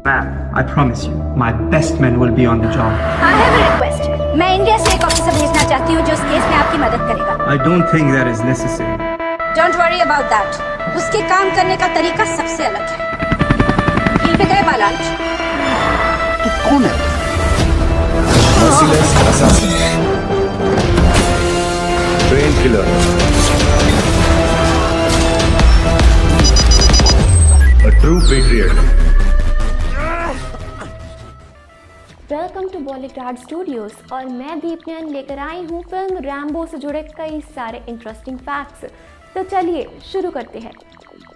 Ma'am, I promise you, my best men will be on the job. I have a request. मैं India से एक officer भेजना चाहती हूँ जो इस केस में आपकी मदद करेगा. I don't think that is necessary. Don't worry about that. उसके काम करने का तरीका सबसे अलग है. यहीं पे गए बालाज. तू कौन है? Merciless assassin. Trained killer. A true patriot. Welcome to Bollywood studios और मैं दीपयन लेकर आई हूँ फिल्म रैम्बो से जुड़े कई सारे इंटरेस्टिंग फैक्ट्स. तो चलिए शुरू करते हैं.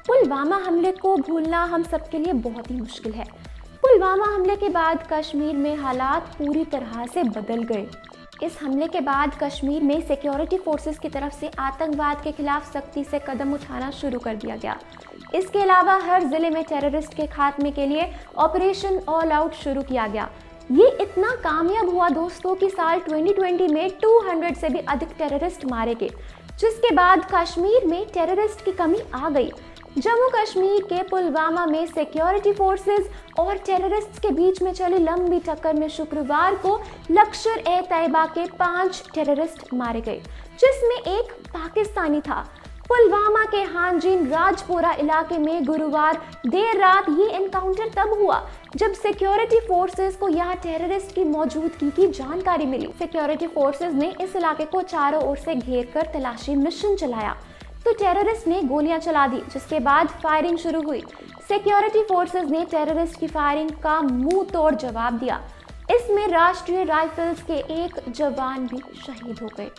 पुलवामा हमले को भूलना हम सबके लिए बहुत ही मुश्किल है. पुलवामा हमले के बाद कश्मीर में हालात पूरी तरह से बदल गए. इस हमले के बाद कश्मीर में सिक्योरिटी फोर्सेस की तरफ से आतंकवाद के खिलाफ सख्ती से कदम उठाना शुरू कर दिया गया. इसके अलावा हर जिले में टेररिस्ट के खात्मे के लिए ऑपरेशन ऑल आउट शुरू किया गया. ये इतना कामयाब हुआ दोस्तों कि साल 2020 में 200 से भी अधिक टेररिस्ट मारे गए, जिसके बाद कश्मीर में टेररिस्ट की कमी आ गई. जम्मू कश्मीर के पुलवामा में सिक्योरिटी फोर्सेस और टेररिस्ट्स के बीच में चली लंबी टक्कर में शुक्रवार को लश्कर-ए-तैयबा के 5 टेररिस्ट मारे गए, जिसमें एक पाकिस्तानी था. पुलवामा के हांजीन राजपोरा इलाके में गुरुवार देर रात ये एनकाउंटर तब हुआ जब सिक्योरिटी फोर्सेस को यहाँ टेररिस्ट की मौजूदगी की जानकारी मिली. सिक्योरिटी फोर्सेस ने इस इलाके को चारों ओर से घेर कर तलाशी मिशन चलाया तो टेररिस्ट ने गोलियां चला दी, जिसके बाद फायरिंग शुरू हुई. सिक्योरिटी फोर्सेस ने टेररिस्ट की फायरिंग का मुंह तोड़ जवाब दिया. इसमें राष्ट्रीय राइफल्स के एक जवान भी शहीद हो गए.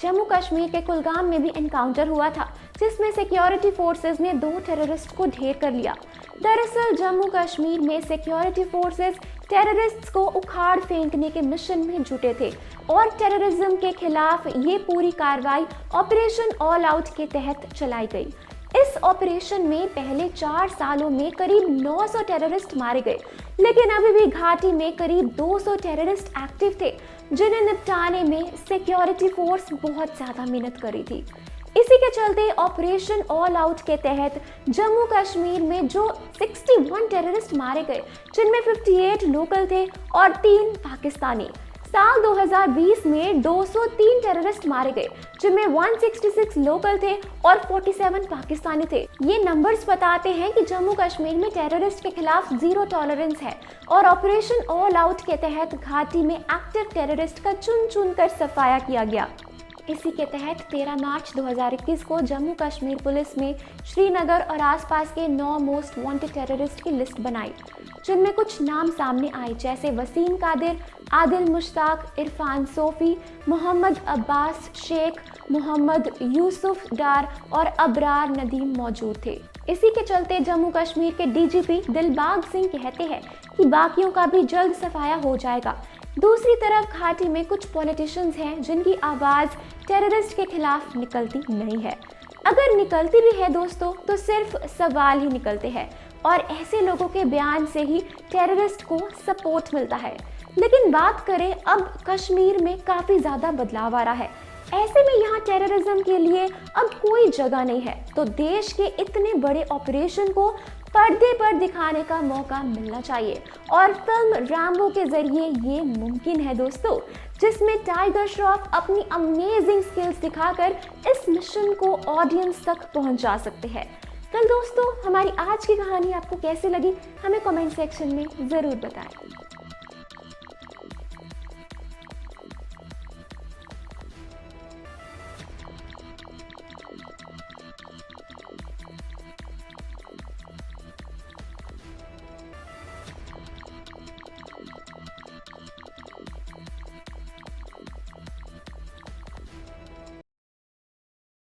जम्मू कश्मीर के कुलगाम में भी एनकाउंटर हुआ था, जिसमें सिक्योरिटी फोर्सेस ने 2 टेररिस्ट को ढेर कर लिया. दरअसल जम्मू कश्मीर में सिक्योरिटी फोर्सेस टेररिस्ट्स को उखाड़ फेंकने के मिशन में जुटे थे और टेररिज्म के खिलाफ ये पूरी कार्रवाई ऑपरेशन ऑल आउट के तहत चलाई गई. इस ऑपरेशन में पहले 4 सालों में करीब 900 टेररिस्ट मारे गए, लेकिन अभी भी घाटी में करीब 200 टेररिस्ट एक्टिव थे, जिन्हें निपटाने में सिक्योरिटी फोर्स बहुत ज़्यादा मेहनत करी थी. इसी के चलते ऑपरेशन ऑल आउट के तहत जम्मू कश्मीर में जो 61 टेररिस्ट मारे गए, जिनमें 58 लोकल थे और 3 पाकिस्तानी. साल 2020 में 203 टेररिस्ट मारे गए, जिनमें 166 लोकल थे और 47 पाकिस्तानी थे. ये नंबर्स बताते हैं कि जम्मू कश्मीर में टेररिस्ट के खिलाफ जीरो टॉलरेंस है और ऑपरेशन ऑल आउट के तहत घाटी में एक्टिव टेररिस्ट का चुन चुन कर सफाया किया गया. इसी के तहत 13 मार्च 2021 को जम्मू कश्मीर पुलिस ने श्रीनगर और आसपास के 9 मोस्ट वांटेड टेररिस्ट की लिस्ट बनाई, जिनमें कुछ नाम सामने आए, जैसे वसीम कादिर, आदिल मुश्ताक, इरफान सोफी, मोहम्मद अब्बास शेख, मोहम्मद यूसुफ डार और अबरार नदीम मौजूद थे. इसी के चलते जम्मू कश्मीर के डीजीपी दिलबाग सिंह कहते हैं कि बाकियों का भी जल्द सफाया हो जाएगा. दूसरी तरफ घाटी में कुछ पॉलिटिशियंस हैं जिनकी आवाज़ टेररिस्ट के खिलाफ निकलती नहीं है. अगर निकलती भी है दोस्तों तो सिर्फ सवाल ही निकलते हैं और ऐसे लोगों के बयान से ही टेररिस्ट को सपोर्ट मिलता है. लेकिन बात करें, अब कश्मीर में काफ़ी ज़्यादा बदलाव आ रहा है. ऐसे में यहाँ टेररिज्म के लिए अब कोई जगह नहीं है, तो देश के इतने बड़े ऑपरेशन को पर्दे पर दिखाने का मौका मिलना चाहिए और फिल्म रैम्बो के जरिए ये मुमकिन है दोस्तों, जिसमें टाइगर श्रॉफ अपनी अमेजिंग स्किल्स दिखाकर इस मिशन को ऑडियंस तक पहुंचा सकते हैं. कल दोस्तों हमारी आज की कहानी आपको कैसी लगी हमें कमेंट सेक्शन में ज़रूर बताएं.